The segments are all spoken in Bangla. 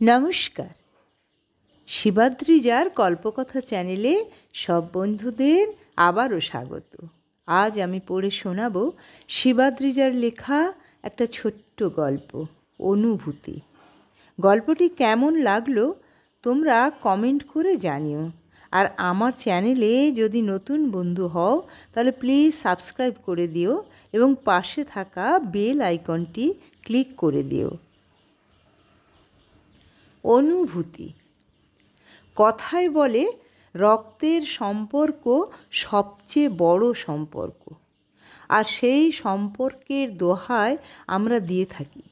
নমস্কার। শিবাদ্রিজার কল্পকথা চ্যানেলে সব বন্ধুদের আবারও স্বাগত। আজ আমি পড়ে শোনাব শিবাদ্রিজার লেখা একটা ছোট্ট গল্প, অনুভূতি। গল্পটি কেমন লাগলো তোমরা কমেন্ট করে জানিও। আর আমার চ্যানেলে যদি নতুন বন্ধু হও তাহলে প্লিজ সাবস্ক্রাইব করে দিও এবং পাশে থাকা বেল আইকনটি ক্লিক করে দিও। অনুভূতি। কথায় বলে রক্তের সম্পর্ক সবচেয়ে বড় সম্পর্ক, আর সেই সম্পর্কের দোহাই আমরা দিয়ে থাকি।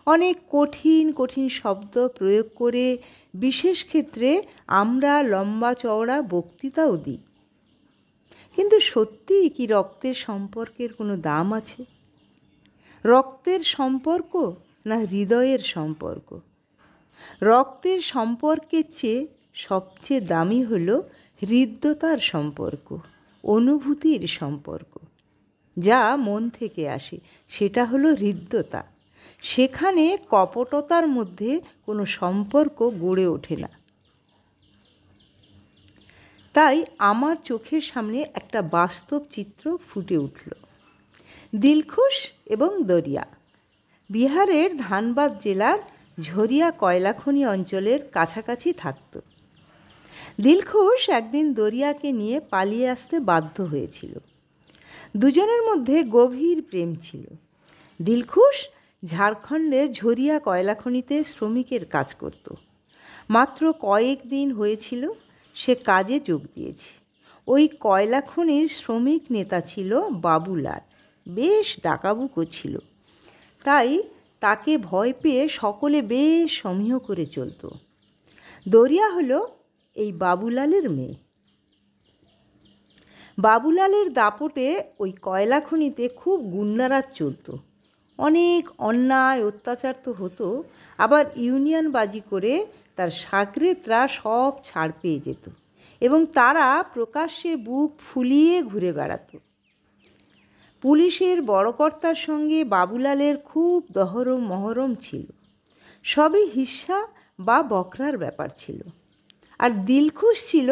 অনেক কঠিন কঠিন শব্দ প্রয়োগ করে বিশেষ ক্ষেত্রে আমরা লম্বা চওড়া বক্তৃতাও দিই। কিন্তু সত্যিই কি রক্তের সম্পর্কের কোনো দাম আছে? রক্তের সম্পর্ক না হৃদয়ের সম্পর্ক? রক্তের সম্পর্কের চেয়ে সবচেয়ে দামি হলো হৃদ্যতার সম্পর্ক, অনুভূতির সম্পর্ক, যা মন থেকে আসে। সেটা হলো হৃদ্যতা। সেখানে কপটতার মধ্যে কোনো সম্পর্ক গড়ে ওঠে না। তাই আমার চোখের সামনে একটা বাস্তব চিত্র ফুটে উঠল। দিলখুশ এবং দরিয়া বিহারের ধানবাদ জেলার ঝরিয়া কয়লাখনি অঞ্চলের কাছাকাছি থাকত। দিলখুশ একদিন দরিয়াকে নিয়ে পালিয়ে আসতে বাধ্য হয়েছিল। দুজনের মধ্যে গভীর প্রেম ছিল। দিলখুশ ঝাড়খণ্ডের ঝরিয়া কয়লাখনিতে শ্রমিকের কাজ করত। মাত্র কয়েকদিন হয়েছিল সে কাজে যোগ দিয়েছে। ওই কয়লাখনির শ্রমিক নেতা ছিল বাবুলাল, বেশ ডাকাবুকো ছিল। তাই তাকে ভয় পেয়ে সকলে বেশ সমীহ করে চলত। দরিয়া হলো এই বাবুলালের মেয়ে। বাবুলালের দাপটে ওই কয়লা খনিতে খুব গুন্ডারাজ চলত। অনেক অন্যায় অত্যাচার তো হতো, আবার ইউনিয়নবাজি করে তার সাগরেদরা সব ছাড় পেয়ে যেত এবং তারা প্রকাশ্যে বুক ফুলিয়ে ঘুরে বেড়াত। পুলিশের বড়কর্তার সঙ্গে বাবুলালের খুব দহরম মহরম ছিল। সবই হিস্সা বা বকরার ব্যাপার ছিল। আর দিলখুশ ছিল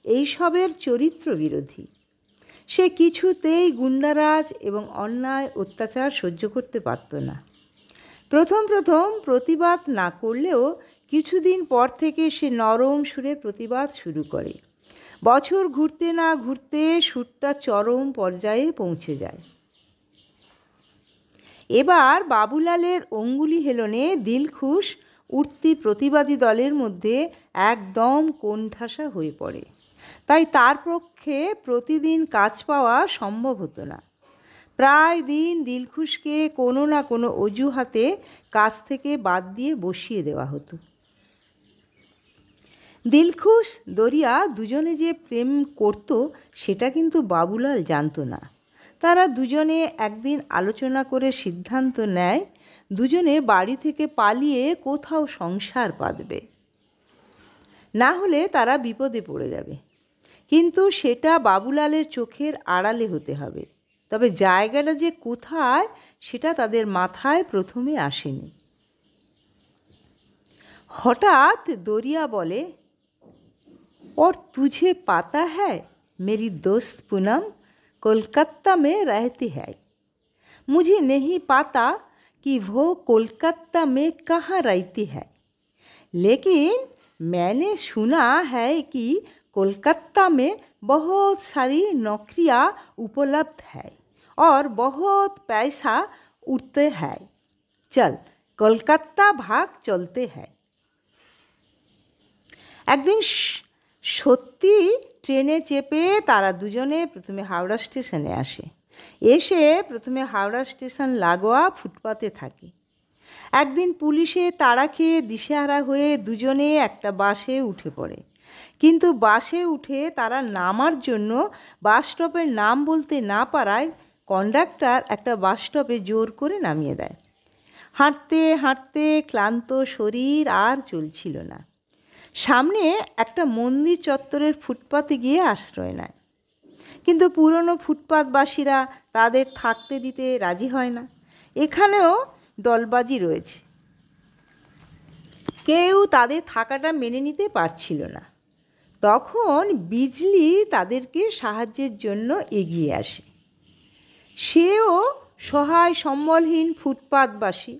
এইসবের চরিত্র বিরোধী। সে কিছুতেই গুন্ডারাজ এবং অন্যায় অত্যাচার সহ্য করতে পারত না। প্রথম প্রথম প্রতিবাদ না করলেও কিছুদিন পর থেকে সে নরম সুরে প্রতিবাদ শুরু করে। বছর ঘুরতে না ঘুরতে সুরটা চরম পর্যায়ে পৌঁছে যায়। এবার বাবুলালের অঙ্গুলি হেলনে দিলখুশ উঠতি প্রতিবাদী দলের মধ্যে একদম কোণঠাসা হয়ে পড়ে। তাই তার পক্ষে প্রতিদিন কাজ পাওয়া সম্ভব হতো না। প্রায় দিন দিলখুশকে কোনো না কোনো অজুহাতে কাজ থেকে বাদ দিয়ে বসিয়ে দেওয়া হতো। দিলখুশ দরিয়া দুজনে যে প্রেম করত সেটা কিন্তু বাবুলাল জানত না। তারা দুজনে একদিন আলোচনা করে সিদ্ধান্ত নেয় দুজনে বাড়ি থেকে পালিয়ে কোথাও সংসার পাতবে, না হলে তারা বিপদে পড়ে যাবে। কিন্তু সেটা বাবুলালের চোখের আড়ালে হতে হবে। তবে জায়গাটা যে কোথায় সেটা তাদের মাথায় প্রথমে আসেনি। হঠাৎ দরিয়া বলে, और तुझे पता है मेरी दोस्त पूनम कोलकाता में रहती है। मुझे नहीं पता कि वो कोलकाता में कहाँ रहती है, लेकिन मैंने सुना है कि कोलकाता में बहुत सारी नौकरियाँ उपलब्ध है और बहुत पैसा उठते हैं। चल कोलकाता भाग चलते हैं। একদিন সত্যি ট্রেনে চেপে তারা দুজনে প্রথমে হাওড়া স্টেশনে আসে। এসে প্রথমে হাওড়া স্টেশন লাগোয়া ফুটপাতে থাকে। একদিন পুলিশে তাড়া খেয়ে দিশেহারা হয়ে দুজনে একটা বাসে উঠে পড়ে। কিন্তু বাসে উঠে তারা নামার জন্য বাস স্টপের নাম বলতে না পারায় কন্ডাক্টর একটা বাস স্টপে জোর করে নামিয়ে দেয়। হাঁটতে হাঁটতে ক্লান্ত শরীর আর চলছিল না। সামনে একটা মন্দির চত্বরের ফুটপাতে গিয়ে আশ্রয় নেয়। কিন্তু পুরনো ফুটপাতবাসীরা তাদের থাকতে দিতে রাজি হয় না। এখানেও দলবাজি রয়েছে। কেউ তাদের থাকাটা মেনে নিতে পারছিল না। তখন বিজলি তাদেরকে সাহায্যের জন্য এগিয়ে আসে। সেও সহায় সম্বলহীন ফুটপাতবাসী।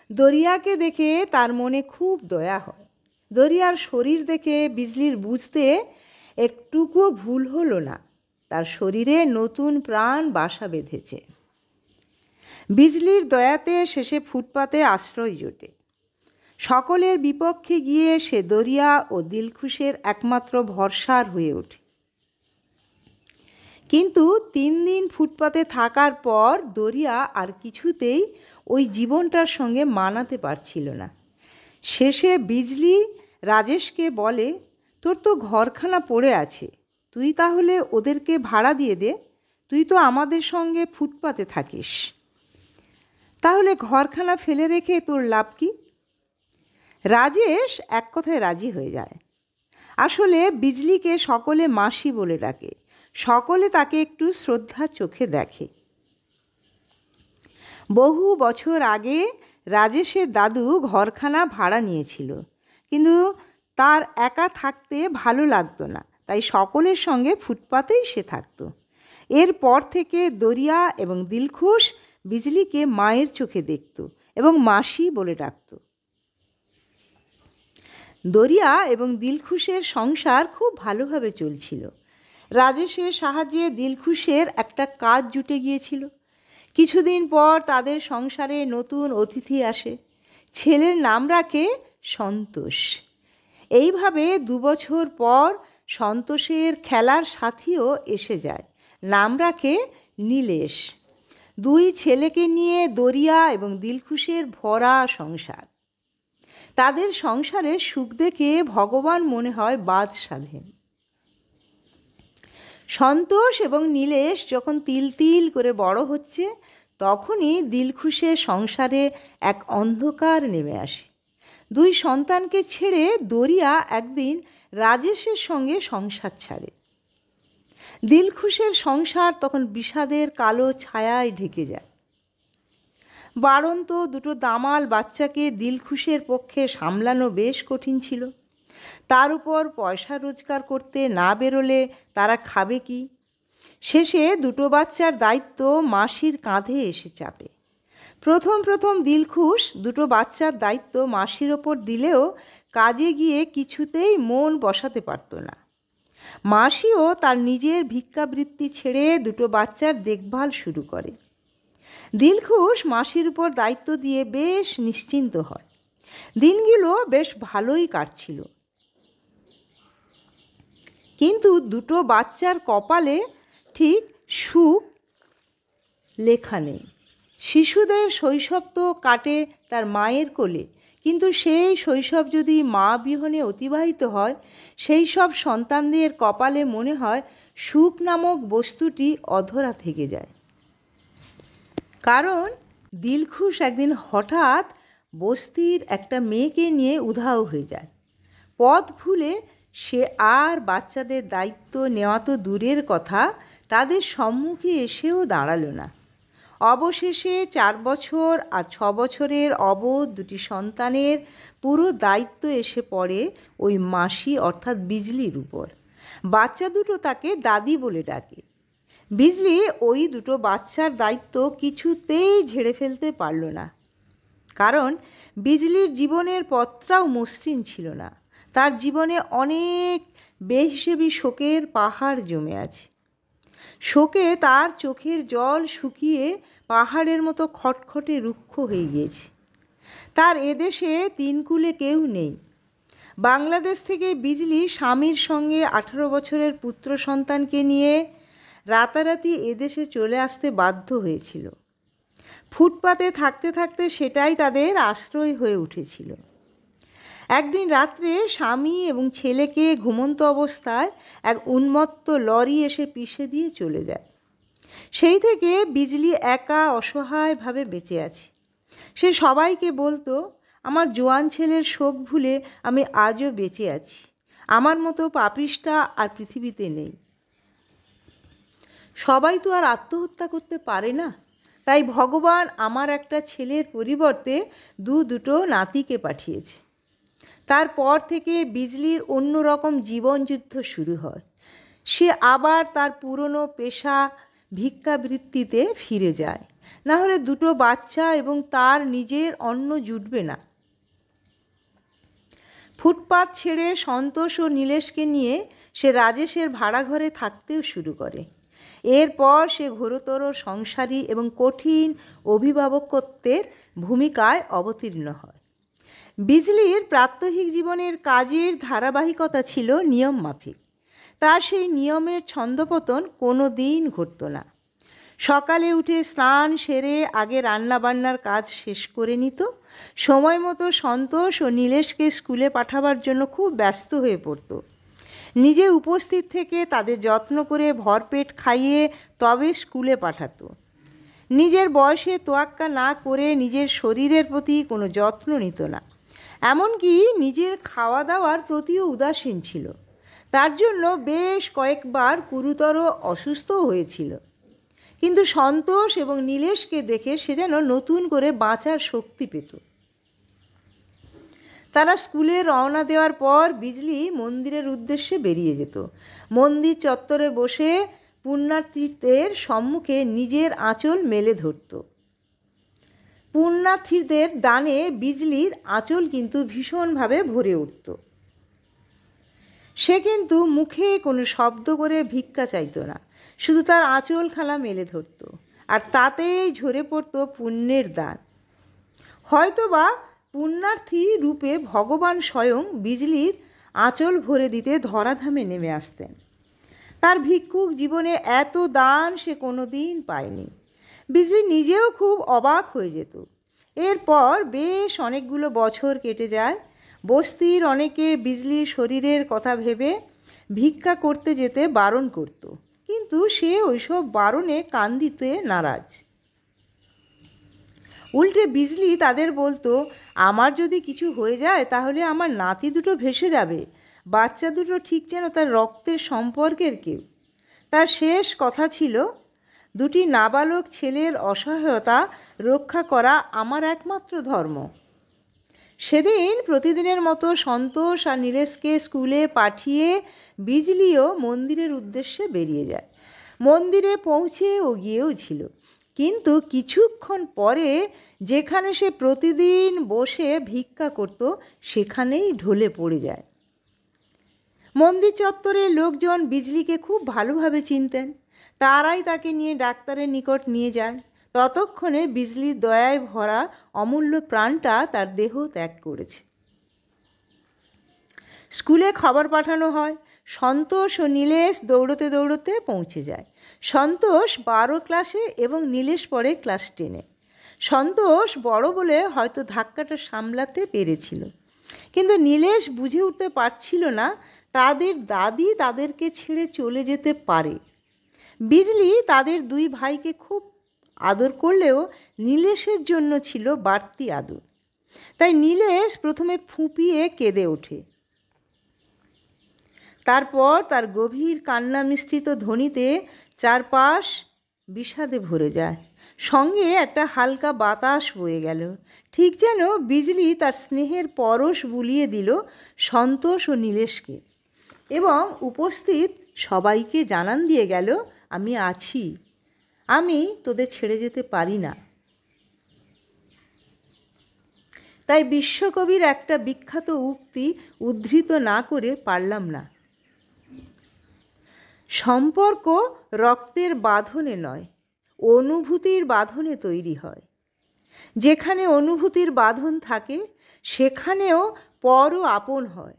দরিয়াকে দেখে তার মনে খুব দয়া হয়। দরিয়ার শরীর দেখে বিজলির বুঝতে একটুকুও ভুল হলো না, তার শরীরে নতুন প্রাণ বাসা বেঁধেছে। বিজলির দয়াতে শেষে ফুটপাতে আশ্রয় জোটে। সকলের বিপক্ষে গিয়ে সে দরিয়া ও দিলখুশের একমাত্র ভরসার হয়ে ওঠে। কিন্তু 3 দিন ফুটপাতে থাকার পর দরিয়া আর কিছুতেই ওই জীবনটার সঙ্গে মানাতে পারছিল না। শেষে বিজলি রাজেশকে বলে, তোর তো ঘরখানা পড়ে আছে, তুই তাহলে ওদেরকে ভাড়া দিয়ে দে, তুই তো আমাদের সঙ্গে ফুটপাতে থাকিস। তাহলে ঘরখানা ফেলে রেখে তোর লাভ কি? রাজেশ এক কথায় রাজি হয়ে যায়। আসলে বিজলিকে সকলে মাসি বলে ডাকে, সকলে তাকে একটু শ্রদ্ধার চোখে দেখে। বহু বছর আগে রাজেশের দাদু ঘরখানা ভাড়া নিয়েছিল, কিন্তু তার একা থাকতে ভালো লাগতো না, তাই সকলের সঙ্গে ফুটপাতেই সে থাকতো। এরপর থেকে দরিয়া এবং দিলখুশ বিজলিকে মায়ের চোখে দেখত এবং মাসি বলে ডাকত। দরিয়া এবং দিলখুশের সংসার খুব ভালোভাবে চলছিল। রাজেশের সাহায্যে দিলখুশের একটা কাজ জুটে গিয়েছিল। কিছুদিন পর তাদের সংসারে নতুন অতিথি আসে। ছেলের নাম রাখে সন্তোষ। এইভাবে 2 বছর পর সন্তোষের খেলার সাথীও এসে যায়, নাম রাখে নীলেশ। 2 ছেলেকে নিয়ে দরিয়া এবং দিলখুশের ভরা সংসার। তাদের সংসারের সুখ দেখে ভগবান মনে হয় বাদ সাধেন। সন্তোষ এবং নীলেশ যখন তিল তিল করে বড় হচ্ছে, তখনই দিলখুশের সংসারে এক অন্ধকার নেমে আসে। 2 সন্তানকে ছেড়ে দরিয়া একদিন রাজেশের সঙ্গে সংসার ছাড়ে। দিলখুশের সংসার তখন বিষাদের কালো ছায়ায় ঢেকে যায়। বাড়ন্ত 2 দামাল বাচ্চাকে দিলখুশের পক্ষে সামলানো বেশ কঠিন ছিল। তার উপর পয়সা রোজগার করতে না বেরোলে তারা খাবে কি? শেষে 2 বাচ্চার দায়িত্ব মাসির কাঁধে এসে চাপে। প্রথম দিলখুশ 2 বাচ্চার দায়িত্ব মাসির ওপর দিলেও কাজে গিয়ে কিছুতেই মন বসাতে পারত না। মাসিও তার নিজের ভিক্ষাবৃত্তি ছেড়ে 2 বাচ্চার দেখভাল শুরু করে। দিলখুশ মাসির উপর দায়িত্ব দিয়ে বেশ নিশ্চিন্ত হয়। দিনগুলো বেশ ভালোই কাটছিল। কিন্তু 2 বাচ্চার কপালে ঠিক সুখ লেখা নেই। শিশুদের শৈশব তো কাটে তার মায়ের কোলে, কিন্তু সেই শৈশব যদি মা বিহনে অতিবাহিত হয়, সেই সব সন্তানদের কপালে মনে হয় সুখ নামক বস্তুটি অধরা থেকে যায়। কারণ দিলখুশ একদিন হঠাৎ বস্তির একটা মেয়েকে নিয়ে উধাও হয়ে যায়। পথ ভুলে সে আর বাচ্চাদের দায়িত্ব নেওয়া তো দূরের কথা, তাদের সম্মুখে এসেও দাঁড়ালো না। অবশেষে 4 বছর আর 6 বছরের অবোধ 2 সন্তানের পুরো দায়িত্ব এসে পড়ে ওই মাসি অর্থাৎ বিজলির উপর। বাচ্চা 2 তাকে দাদি বলে ডাকে। বিজলি ওই 2 বাচ্চার দায়িত্ব কিছুতেই ঝেড়ে ফেলতে পারল না। কারণ বিজলির জীবনের পথটাও মসৃণ ছিল না। তার জীবনে অনেক বেহিসেবি শোকের পাহাড় জমে আছে। শোকে তার চোখের জল শুকিয়ে পাহাড়ের মতো খটখটে রুক্ষ হয়ে গিয়েছে। তার এদেশে 3 কুলে কেউ নেই। বাংলাদেশ থেকে বিজলি স্বামীর সঙ্গে 18 বছরের পুত্র সন্তানকে নিয়ে রাতারাতি এদেশে চলে আসতে বাধ্য হয়েছিল। ফুটপাতে থাকতে থাকতে সেটাই তাদের আশ্রয় হয়ে উঠেছিল। একদিন রাত্রে স্বামী এবং ছেলেকে ঘুমন্ত অবস্থায় এক উন্মত্ত লরি এসে পিষে দিয়ে চলে যায়। সেই থেকে বিজলি একা অসহায়ভাবে বেঁচে আছে। সে সবাইকে বলতো, আমার জোয়ান ছেলের শোক ভুলে আমি আজও বেঁচে আছি। আমার মতো পাপিষ্টা আর পৃথিবীতে নেই। সবাই তো আর আত্মহত্যা করতে পারে না, তাই ভগবান আমার একটা ছেলের পরিবর্তে দুটো নাতিকে পাঠিয়েছে। তারপর থেকে বিজলির অন্যরকম জীবনযুদ্ধ শুরু হয়। সে আবার তার পুরনো পেশা ভিক্ষাবৃত্তিতে ফিরে যায়, না হলে দুটো বাচ্চা এবং তার নিজের অন্ন জুটবে না। ফুটপাত ছেড়ে সন্তোষ ও নীলেশকে নিয়ে সে রাজেশের ভাড়া ঘরে থাকতেও শুরু করে। এরপর সে ঘোরতর সংসারী এবং কঠিন অভিভাবকত্বের ভূমিকায় অবতীর্ণ হয়। বিজলির প্রাত্যহিক জীবনের কাজের ধারাবাহিকতা ছিল নিয়ম মাফিক। তার সেই নিয়মের ছন্দপতন কোনো দিন ঘটত না। সকালে উঠে স্নান সেরে আগে রান্নাবান্নার কাজ শেষ করে নিত। সময় মতো সন্তোষ ও নীলেশকে স্কুলে পাঠাবার জন্য খুব ব্যস্ত হয়ে পড়ত। নিজে উপস্থিত থেকে তাদের যত্ন করে ভরপেট খাইয়ে তবে স্কুলে পাঠাতো। নিজের বয়সে তোয়াক্কা না করে নিজের শরীরের প্রতি কোনো যত্ন নিত না, এমনকি নিজের খাওয়া দাওয়ার প্রতিও উদাসীন ছিল। তার জন্য বেশ কয়েকবার গুরুতর অসুস্থও হয়েছিল। কিন্তু সন্তোষ এবং নীলেশকে দেখে সে যেন নতুন করে বাঁচার শক্তি পেত। তারা স্কুলে রওনা দেওয়ার পর বিজলি মন্দিরের উদ্দেশ্যে বেরিয়ে যেত। মন্দির চত্বরে বসে পুণ্যার্থীদের সম্মুখে নিজের আঁচল মেলে ধরত। পুণ্যার্থীদের দানে বিজলির আঁচল কিন্তু ভীষণভাবে ভরে উঠত। সে কিন্তু মুখে কোনো শব্দ করে ভিক্ষা চাইত না, শুধু তার আঁচলখানা মেলে ধরত, আর তাতেই ঝরে পড়ত পুণ্যের দান। হয়তোবা পুণ্যার্থী রূপে ভগবান স্বয়ং বিজলির আঁচল ভরে দিতে ধরাধামে নেমে আসতেন। তার ভিক্ষুক জীবনে এত দান সে কোনো দিন পায়নি। বিজলি নিজেও খুব অবাক হয়ে যেত। এরপর বেশ অনেকগুলো বছর কেটে যায়। বস্তির অনেকে বিজলির শরীরের কথা ভেবে ভিক্ষা করতে যেতে বারণ করত, কিন্তু সে ওইসব বারণে কান দিতে নারাজ। উল্টে বিজলি তাদের বলতো, আমার যদি কিছু হয়ে যায় তাহলে আমার নাতি দুটো ভেসে যাবে, বাচ্চা দুটো ঠিক যেন তার রক্তের সম্পর্কের কেউ। তার শেষ কথা ছিল, দুটি নাবালক ছেলের অসহায়তা রক্ষা করা আমার একমাত্র ধর্ম। সেদিন প্রতিদিনের মতো সন্তোষ আর নীলেশকে স্কুলে পাঠিয়ে বিজলিও মন্দিরের উদ্দেশ্যে বেরিয়ে যায়। মন্দিরে পৌঁছে ও গিয়েও ছিল, কিন্তু কিছুক্ষণ পরে যেখানে সে প্রতিদিন বসে ভিক্ষা করত সেখানেই ঢলে পড়ে যায়। মন্দির চত্বরের লোকজন বিজলিকে খুব ভালোভাবে চিনতেন। তারাই তাকে নিয়ে ডাক্তারের নিকট নিয়ে যায়। ততক্ষণে বিজলির দয়ায় ভরা অমূল্য প্রাণটা তার দেহ ত্যাগ করেছে। স্কুলে খবর পাঠানো হয়। সন্তোষ ও নীলেশ দৌড়তে দৌড়তে পৌঁছে যায়। সন্তোষ 12 ক্লাসে এবং নীলেশ পড়ে ক্লাস 10-এ। সন্তোষ বড় বলে হয়তো ধাক্কাটা সামলাতে পেরেছিল, কিন্তু নীলেশ বুঝে উঠতে পারছিল না তাদের দাদি তাদেরকে ছেড়ে চলে যেতে পারে। বিজলি তাদের দুই ভাইকে খুব আদর করলেও নীলেশের জন্য ছিল বাড়তি আদর। তাই নীলেশ প্রথমে ফুঁপিয়ে কেঁদে ওঠে। তারপর তার গভীর কান্না মিশ্রিত ধ্বনিতে চারপাশ বিষাদে ভরে যায়। সঙ্গে একটা হালকা বাতাস বয়ে গেল, ঠিক যেন বিজলি তার স্নেহের পরশ বুলিয়ে দিল সন্তোষ ও নীলেশকে, এবং উপস্থিত সবাইকে জানান দিয়ে গেল, আমি আছি, আমি তোদের ছেড়ে যেতে পারি না। তাই বিশ্বকবির একটা বিখ্যাত উক্তি উদ্ধৃত না করে পারলাম না। সম্পর্ক রক্তের বাঁধনে নয়, অনুভূতির বাঁধনে তৈরি হয়। যেখানে অনুভূতির বাঁধন থাকে সেখানেও পর ও আপন হয়,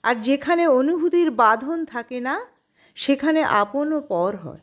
আর যেখানে অনুভূতির বাঁধন থাকে না সেখানে আপন ও পর হয়।